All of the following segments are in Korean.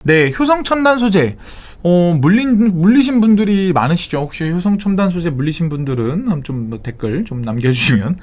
네, 효성첨단 소재. 물리신 분들이 많으시죠? 혹시 효성첨단 소재 물리신 분들은 좀 댓글 좀 남겨주시면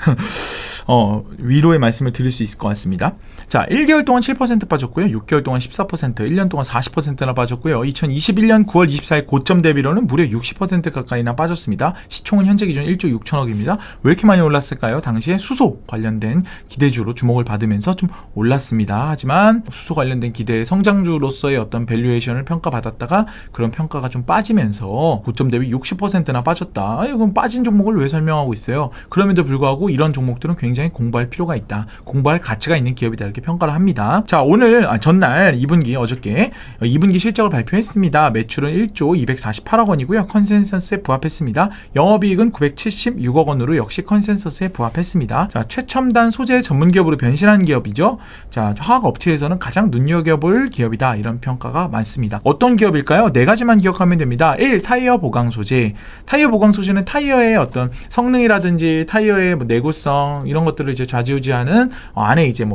위로의 말씀을 드릴 수 있을 것 같습니다. 자, 1개월 동안 7% 빠졌고요. 6개월 동안 14%, 1년 동안 40%나 빠졌고요. 2021년 9월 24일 고점 대비로는 무려 60% 가까이나 빠졌습니다. 시총은 현재 기준 1조 6천억입니다. 왜 이렇게 많이 올랐을까요? 당시에 수소 관련된 기대주로 주목을 받으면서 좀 올랐습니다. 하지만 수소 관련된 기대 성장주로서의 어떤 밸류에이션을 평가받았다가 그런 평가가 좀 빠지면서 고점 대비 60%나 빠졌다. 이건 빠진 종목을 왜 설명하고 있어요? 그럼에도 불구하고 이런 종목들은 굉장히 공부할 필요가 있다. 공부할 가치가 있는 기업이다. 이렇게 평가를 합니다. 자, 오늘 전날 2분기 어저께 2분기 실적을 발표했습니다. 매출은 1조 248억 원이고요. 컨센서스에 부합했습니다. 영업이익은 976억 원으로 역시 컨센서스에 부합했습니다. 자, 최첨단 소재 전문 기업으로 변신한 기업이죠. 자, 화학 업체에서는 가장 눈여겨볼 기업이다. 이런 평가가 많습니다. 어떤 기업일까요? 네 가지만 기억하면 됩니다. 1. 타이어 보강 소재. 타이어 보강 소재는 타이어의 어떤 성능이라든지 타이어의 내구성 이런 것들을 이제 좌지우지하는 안에 이제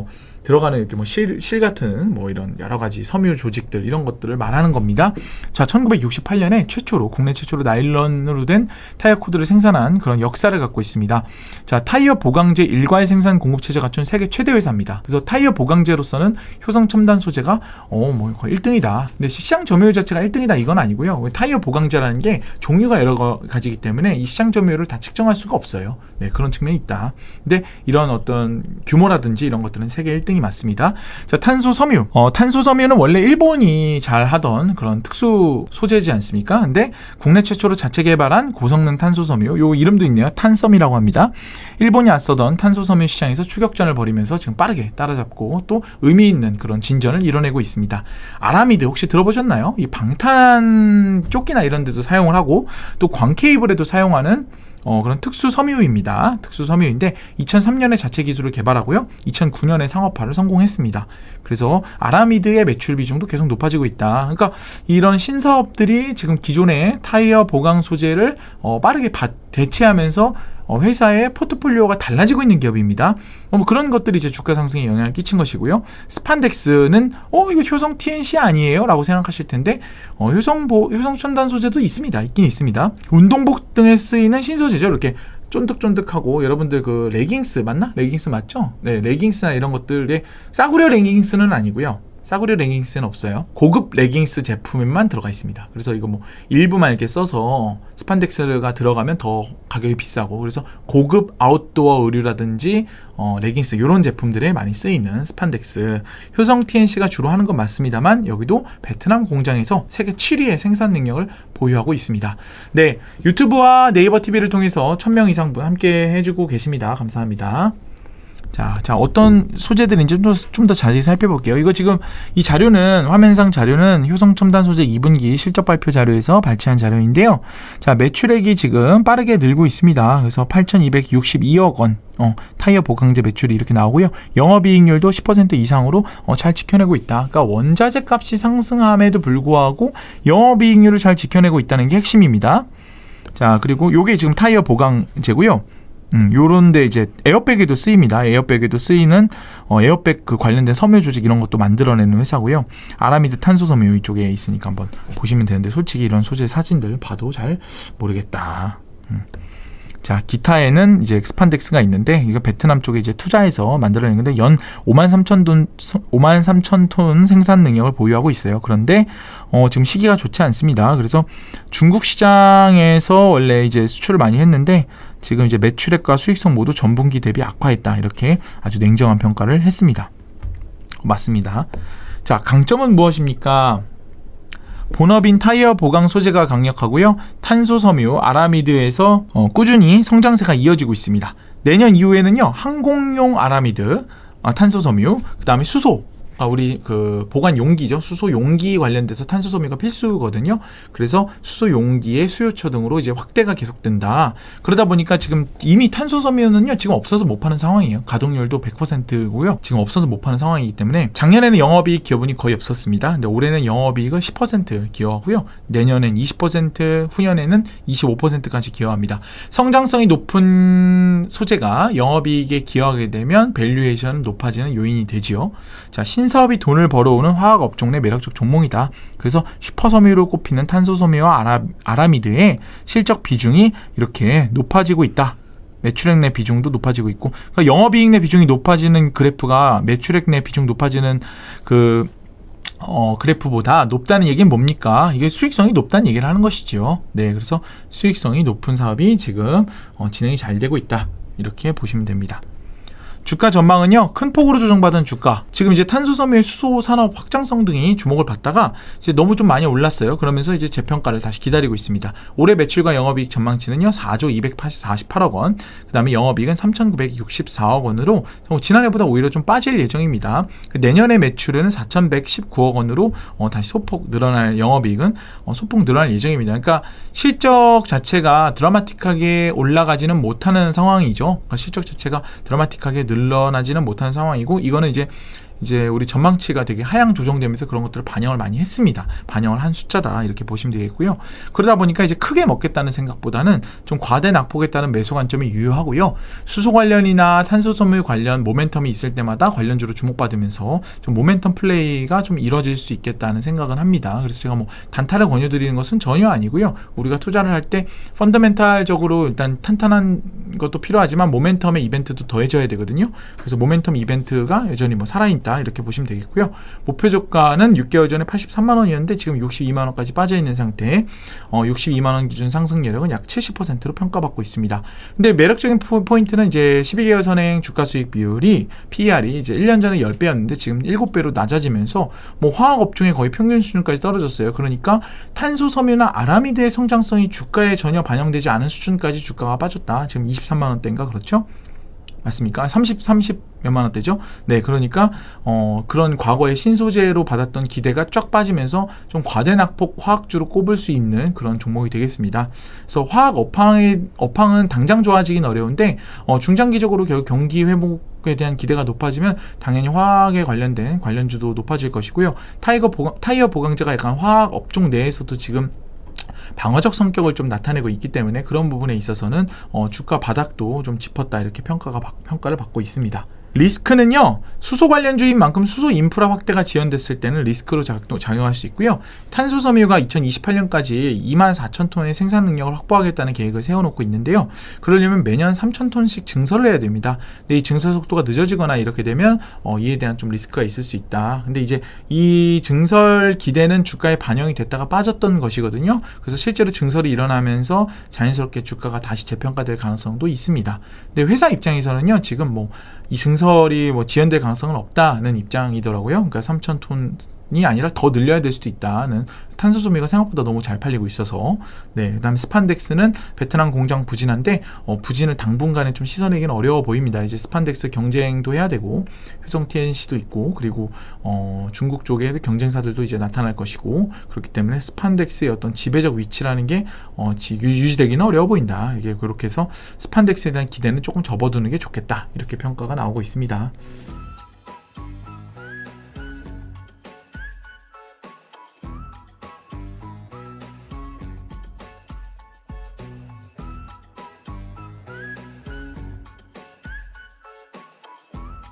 들어가는 이렇게 실 같은 이런 여러 가지 섬유 조직들 이런 것들을 말하는 겁니다. 자, 1968년에 국내 최초로 나일론으로 된 타이어 코드를 생산한 그런 역사를 갖고 있습니다. 자, 타이어 보강제 일괄 생산 공급 체제 갖춘 세계 최대 회사입니다. 그래서 타이어 보강제로서는 효성 첨단 소재가 거의 1등이다. 근데 시장 점유율 자체가 1등이다 이건 아니고요. 타이어 보강제라는 게 종류가 여러 가지이기 때문에 이 시장 점유율을 다 측정할 수가 없어요. 네, 그런 측면이 있다. 근데 이런 어떤 규모라든지 이런 것들은 세계 1등 이 맞습니다. 자, 탄소 섬유. 탄소 섬유는 원래 일본이 잘 하던 그런 특수 소재지 않습니까? 근데 국내 최초로 자체 개발한 고성능 탄소 섬유. 요 이름도 있네요. 탄섬이라고 합니다. 일본이 앞서던 탄소 섬유 시장에서 추격전을 벌이면서 지금 빠르게 따라잡고 또 의미 있는 그런 진전을 이뤄내고 있습니다. 아라미드 혹시 들어보셨나요? 이 방탄 조끼나 이런 데도 사용을 하고 또 광 케이블에도 사용하는 그런 특수 섬유입니다. 특수 섬유인데 2003년에 자체 기술을 개발하고요. 2009년에 상업화를 성공했습니다. 그래서 아라미드의 매출 비중도 계속 높아지고 있다. 그러니까 이런 신사업들이 지금 기존의 타이어 보강 소재를 빠르게 대체하면서 회사의 포트폴리오가 달라지고 있는 기업입니다. 그런 것들이 이제 주가 상승에 영향을 끼친 것이고요. 스판덱스는 이거 효성 TNC 아니에요? 라고 생각하실 텐데 효성 첨단 소재도 있긴 있습니다. 운동복 등에 쓰이는 신소재죠. 이렇게 쫀득쫀득하고 여러분들 그 레깅스 맞나? 레깅스 맞죠? 네, 레깅스나 이런 것들에 싸구려 레깅스는 아니고요. 싸구려 레깅스는 없어요. 고급 레깅스 제품에만 들어가 있습니다. 그래서 이거 일부만 이렇게 써서 스판덱스가 들어가면 더 가격이 비싸고 그래서 고급 아웃도어 의류라든지 레깅스 이런 제품들에 많이 쓰이는 스판덱스. 효성 TNC가 주로 하는 건 맞습니다만 여기도 베트남 공장에서 세계 7위의 생산 능력을 보유하고 있습니다. 네, 유튜브와 네이버 TV를 통해서 1000명 이상 분 함께 해주고 계십니다. 감사합니다. 자, 어떤 소재들인지 좀 더 자세히 살펴볼게요. 이거 지금 이 자료는 화면상 자료는 효성 첨단 소재 2분기 실적 발표 자료에서 발췌한 자료인데요. 자, 매출액이 지금 빠르게 늘고 있습니다. 그래서 8,262억 원 타이어 보강제 매출이 이렇게 나오고요. 영업이익률도 10% 이상으로 잘 지켜내고 있다. 그러니까 원자재 값이 상승함에도 불구하고 영업이익률을 잘 지켜내고 있다는 게 핵심입니다. 자, 그리고 요게 지금 타이어 보강제고요. 요런데 이제 에어백에도 쓰입니다. 에어백에도 쓰이는 에어백 그 관련된 섬유 조직 이런 것도 만들어내는 회사고요. 아라미드 탄소 섬유 이쪽에 있으니까 한번 보시면 되는데 솔직히 이런 소재 사진들 봐도 잘 모르겠다. 자, 기타에는 이제 스판덱스가 있는데 이거 베트남 쪽에 이제 투자해서 만들어낸 건데 연 53,000톤 생산 능력을 보유하고 있어요. 그런데 지금 시기가 좋지 않습니다. 그래서 중국 시장에서 원래 이제 수출을 많이 했는데 지금 이제 매출액과 수익성 모두 전분기 대비 악화했다. 이렇게 아주 냉정한 평가를 했습니다. 맞습니다. 자, 강점은 무엇입니까? 본업인 타이어 보강 소재가 강력하고요. 탄소 섬유 아라미드에서 꾸준히 성장세가 이어지고 있습니다. 내년 이후에는요. 항공용 아라미드, 탄소 섬유, 그 다음에 수소, 우리 그 보관 용기죠. 수소 용기 관련돼서 탄소 섬유가 필수거든요. 그래서 수소 용기의 수요처 등으로 이제 확대가 계속된다. 그러다 보니까 지금 이미 탄소 섬유는요. 지금 없어서 못 파는 상황이에요. 가동률도 100%고요. 지금 없어서 못 파는 상황이기 때문에 작년에는 영업이익 기여분이 거의 없었습니다. 근데 올해는 영업이익을 10% 기여하고요. 내년엔 20%, 후년에는 25%까지 기여합니다. 성장성이 높은 소재가 영업이익에 기여하게 되면 밸류에이션은 높아지는 요인이 되지요. 자, 신사 사업이 돈을 벌어오는 화학 업종 내 매력적 종목이다. 그래서 슈퍼섬유로 꼽히는 탄소섬유와 아라미드의 실적 비중이 이렇게 높아지고 있다. 매출액 내 비중도 높아지고 있고, 그러니까 영업이익 내 비중이 높아지는 그래프가 매출액 내 비중 높아지는 그래프보다 높다는 얘기는 뭡니까? 이게 수익성이 높다는 얘기를 하는 것이죠. 네, 그래서 수익성이 높은 사업이 지금 진행이 잘 되고 있다. 이렇게 보시면 됩니다. 주가 전망은요, 큰 폭으로 조정받은 주가. 지금 이제 탄소섬유의 수소 산업 확장성 등이 주목을 받다가 이제 너무 좀 많이 올랐어요. 그러면서 이제 재평가를 다시 기다리고 있습니다. 올해 매출과 영업이익 전망치는요, 4조 248억 원. 그 다음에 영업이익은 3,964억 원으로 지난해보다 오히려 좀 빠질 예정입니다. 내년에 매출은 4,119억 원으로 다시 소폭 늘어날, 영업이익은 소폭 늘어날 예정입니다. 그러니까 실적 자체가 드라마틱하게 올라가지는 못하는 상황이죠. 그러니까 실적 자체가 드라마틱하게 늘어나지는 못하는 상황이고, 이거는 이제 우리 전망치가 되게 하향 조정되면서 그런 것들을 반영을 많이 했습니다. 반영을 한 숫자다, 이렇게 보시면 되겠고요. 그러다 보니까 이제 크게 먹겠다는 생각보다는 좀 과대 낙폭에 따른 매수 관점이 유효하고요. 수소 관련이나 탄소섬유 관련 모멘텀이 있을 때마다 관련주로 주목받으면서 좀 모멘텀 플레이가 좀 이뤄질 수 있겠다는 생각은 합니다. 그래서 제가 뭐 단타를 권유드리는 것은 전혀 아니고요. 우리가 투자를 할 때 펀더멘탈적으로 일단 탄탄한 것도 필요하지만 모멘텀의 이벤트도 더해져야 되거든요. 그래서 모멘텀 이벤트가 여전히 뭐 살아있다, 이렇게 보시면 되겠고요. 목표 저가는 6개월 전에 83만 원이었는데 지금 62만 원까지 빠져 있는 상태에 62만 원 기준 상승 여력은 약 70%로 평가받고 있습니다. 근데 매력적인 포인트는 이제 12개월 선행 주가 수익 비율이 PER이 이제 1년 전에 10배였는데 지금 7배로 낮아지면서 뭐 화학 업종의 거의 평균 수준까지 떨어졌어요. 그러니까 탄소 섬유나 아라미드의 성장성이 주가에 전혀 반영되지 않은 수준까지 주가가 빠졌다. 지금 23만 원대인가 그렇죠? 맞습니까? 30 몇만 원대죠? 네, 그러니까 그런 과거의 신소재로 받았던 기대가 쫙 빠지면서 좀 과대 낙폭 화학주로 꼽을 수 있는 그런 종목이 되겠습니다. 그래서 화학 업황은 당장 좋아지긴 어려운데 중장기적으로 결국 경기 회복에 대한 기대가 높아지면 당연히 화학에 관련된 관련주도 높아질 것이고요. 타이어 보강제가 약간 화학 업종 내에서도 지금 방어적 성격을 좀 나타내고 있기 때문에 그런 부분에 있어서는 주가 바닥도 좀 짚었다, 이렇게 평가를 받고 있습니다. 리스크는요, 수소 관련주인 만큼 수소 인프라 확대가 지연됐을 때는 리스크로 작용할 수 있고요. 탄소섬유가 2028년까지 24,000톤의 생산 능력을 확보하겠다는 계획을 세워놓고 있는데요. 그러려면 매년 3,000톤씩 증설을 해야 됩니다. 근데 이 증설 속도가 늦어지거나 이렇게 되면 이에 대한 좀 리스크가 있을 수 있다. 근데 이제 이 증설 기대는 주가에 반영이 됐다가 빠졌던 것이거든요. 그래서 실제로 증설이 일어나면서 자연스럽게 주가가 다시 재평가될 가능성도 있습니다. 근데 회사 입장에서는요, 지금 이 증설이 지연될 가능성은 없다는 입장이더라고요. 그러니까 3,000톤이 아니라 더 늘려야 될 수도 있다는, 탄소섬유가 생각보다 너무 잘 팔리고 있어서. 네, 그다음에 스판덱스는 베트남 공장 부진한데 부진을 당분간에 좀 씻어내기는 어려워 보입니다. 이제 스판덱스 경쟁도 해야 되고 효성 TNC도 있고, 그리고 중국 쪽에 경쟁사들도 이제 나타날 것이고, 그렇기 때문에 스판덱스의 어떤 지배적 위치라는 게 유지되기는 어려워 보인다. 이게 그렇게 해서 스판덱스에 대한 기대는 조금 접어두는 게 좋겠다, 이렇게 평가가 나오고 있습니다.